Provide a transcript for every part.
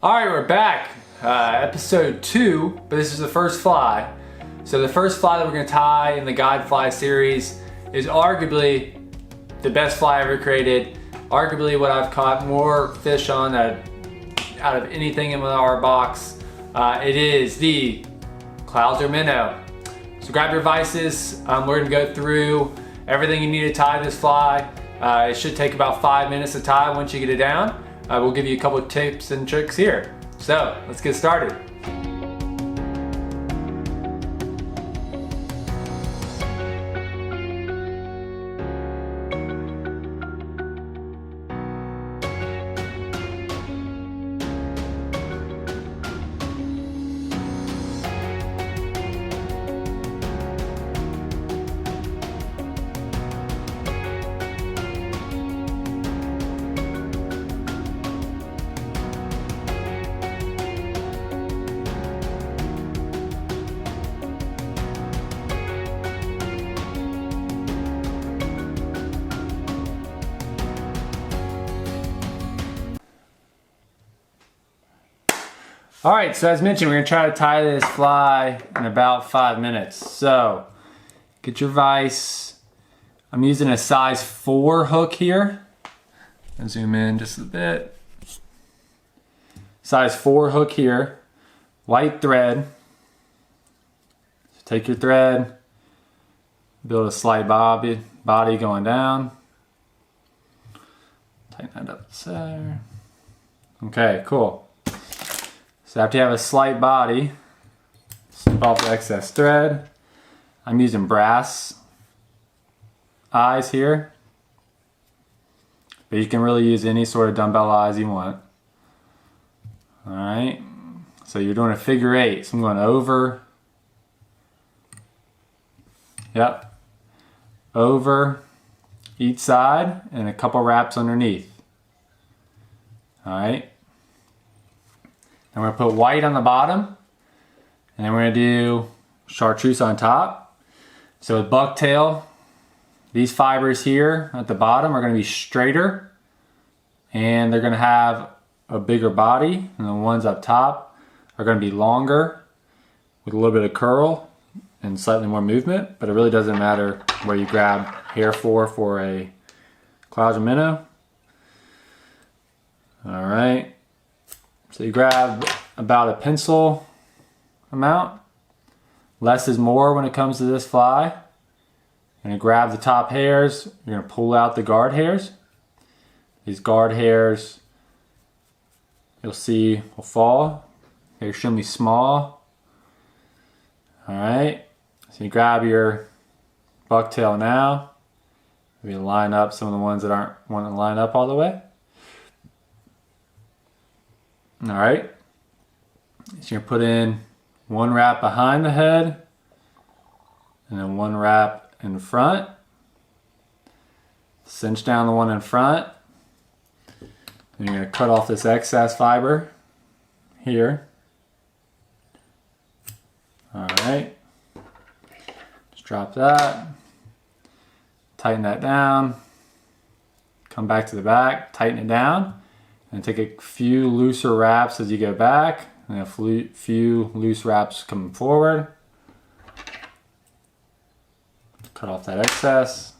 Alright, we're back. Episode 2, but this is the first fly. So the first fly that we're going to tie in the guide fly series is arguably the best fly ever created. Arguably what I've caught more fish on out of anything in our box. It is the Clouser Minnow. So grab your vices. We're going to go through everything you need to tie this fly. It should take about 5 minutes to tie once you get it down. We'll give you a couple of tips and tricks here. So let's get started. Alright, so as mentioned, we're going to try to tie this fly in about 5 minutes. So, get your vise. I'm using a size 4 hook here. I'll zoom in just a bit. Size 4 hook here. White thread. So take your thread. Build a slight body going down. Tighten that up there. Okay, cool. So after you have a slight body, snip off the excess thread. I'm using brass eyes here, but you can really use any sort of dumbbell eyes you want. Alright, so you're doing a figure 8, so I'm going over, over each side and a couple wraps underneath. Alright. And we're going to put white on the bottom, and then we're going to do chartreuse on top. So with bucktail, these fibers here at the bottom are going to be straighter, and they're going to have a bigger body, and the ones up top are going to be longer with a little bit of curl and slightly more movement, but it really doesn't matter where you grab hair for a Clouser Minnow. All right. So you grab about a pencil amount. Less is more when it comes to this fly. You're going to grab the top hairs. You're going to pull out the guard hairs. These guard hairs, you'll see, will fall. They're extremely small. Alright, so you grab your bucktail now. Maybe line up some of the ones that aren't want to line up all the way. Alright, so you're going to put in one wrap behind the head and then one wrap in front. Cinch down the one in front. And you're going to cut off this excess fiber here. Alright, just drop that. Tighten that down. Come back to the back, tighten it down. And take a few looser wraps as you go back, and a few loose wraps coming forward. Cut off that excess.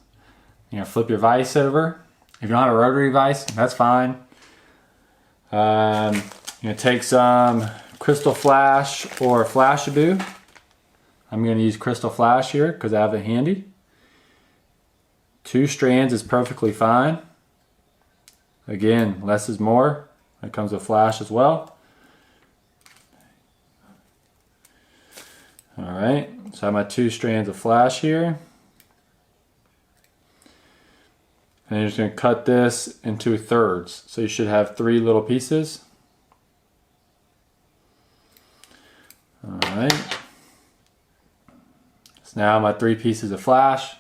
You're going to flip your vise over. If you don't have a rotary vise, that's fine. You're going to take some crystal flash or flashabou. I'm going to use crystal flash here because I have it handy. 2 strands is perfectly fine. Again, less is more. It comes with flash as well. Alright, so I have my 2 strands of flash here. And you're just going to cut this into thirds. So you should have 3 little pieces. Alright. So now my 3 pieces of flash.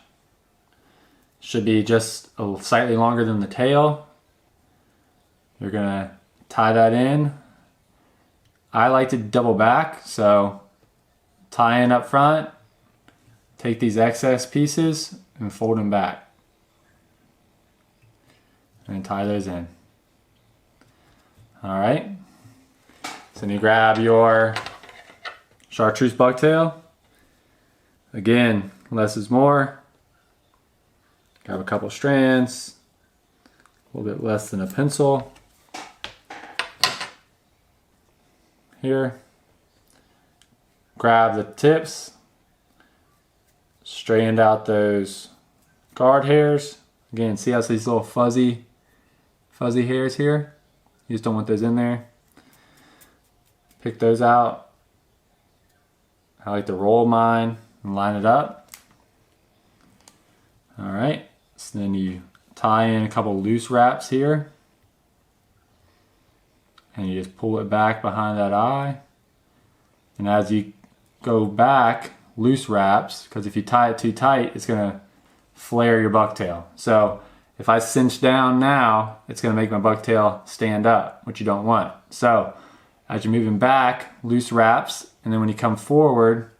Should be just slightly longer than the tail. You're going to tie that in. I like to double back, so tie in up front, take these excess pieces and fold them back. And tie those in. Alright. So then you grab your chartreuse bucktail. Again, less is more. Grab a couple strands, a little bit less than a pencil. Here. Grab the tips, straighten out those guard hairs. Again, see how it's these little fuzzy hairs here? You just don't want those in there. Pick those out. I like to roll mine and line it up. All right, so then you tie in a couple loose wraps here. And you just pull it back behind that eye. And as you go back, loose wraps, because if you tie it too tight, it's gonna flare your bucktail. So if I cinch down now, it's gonna make my bucktail stand up, which you don't want. So as you're moving back, loose wraps, and then when you come forward,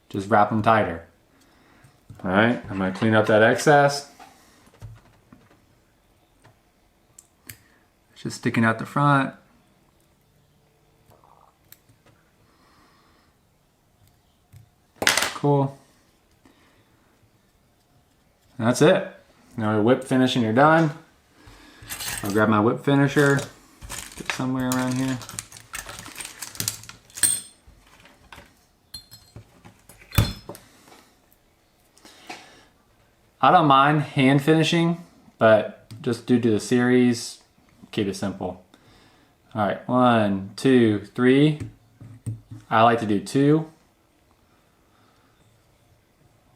just wrap them tighter. All right, I'm gonna clean up that excess. It's just sticking out the front. Cool. And that's it. Now your whip finish and you're done. I'll grab my whip finisher. Get somewhere around here. I don't mind hand finishing, but just due to the series, keep it simple. All right, 1, 2, 3. I like to do 2.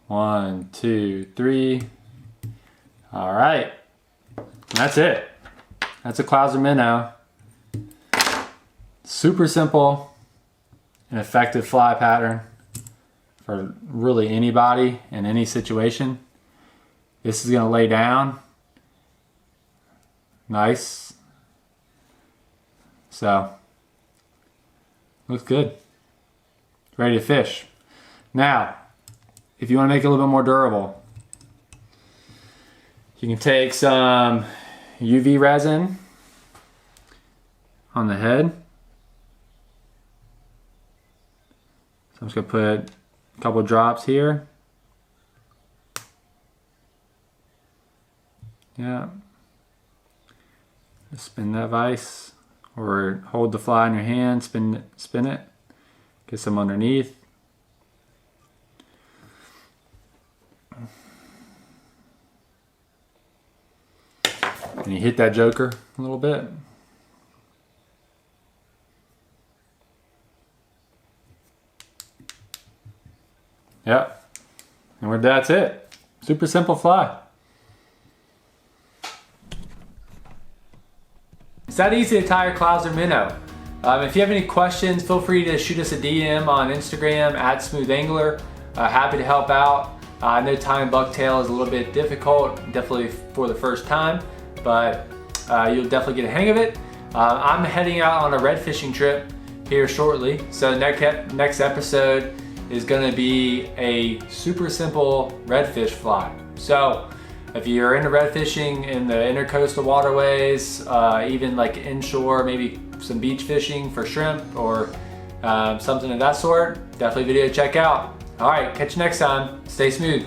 1, 2, 3. All right, that's it. That's a Clouser Minnow. Super simple and effective fly pattern for really anybody in any situation. This is gonna lay down nice. So, looks good. Ready to fish. Now, if you want to make it a little bit more durable, you can take some UV resin on the head. So I'm just going to put a couple drops here. Yeah. Just spin that vise, or hold the fly in your hand, spin it, get some underneath. And you hit that joker a little bit. Yep. And that's it. Super simple fly. It's that easy to tie your Clouser Minnow. If you have any questions, feel free to shoot us a DM on Instagram @SmoothAngler. Happy to help out. I know tying bucktail is a little bit difficult, definitely for the first time, but you'll definitely get a hang of it. I'm heading out on a red fishing trip here shortly, so next episode is going to be a super simple redfish fly. So if you're into red fishing in the intercoastal waterways, even like inshore, maybe some beach fishing for shrimp or something of that sort, definitely a video to check out. All right, catch you next time. Stay smooth.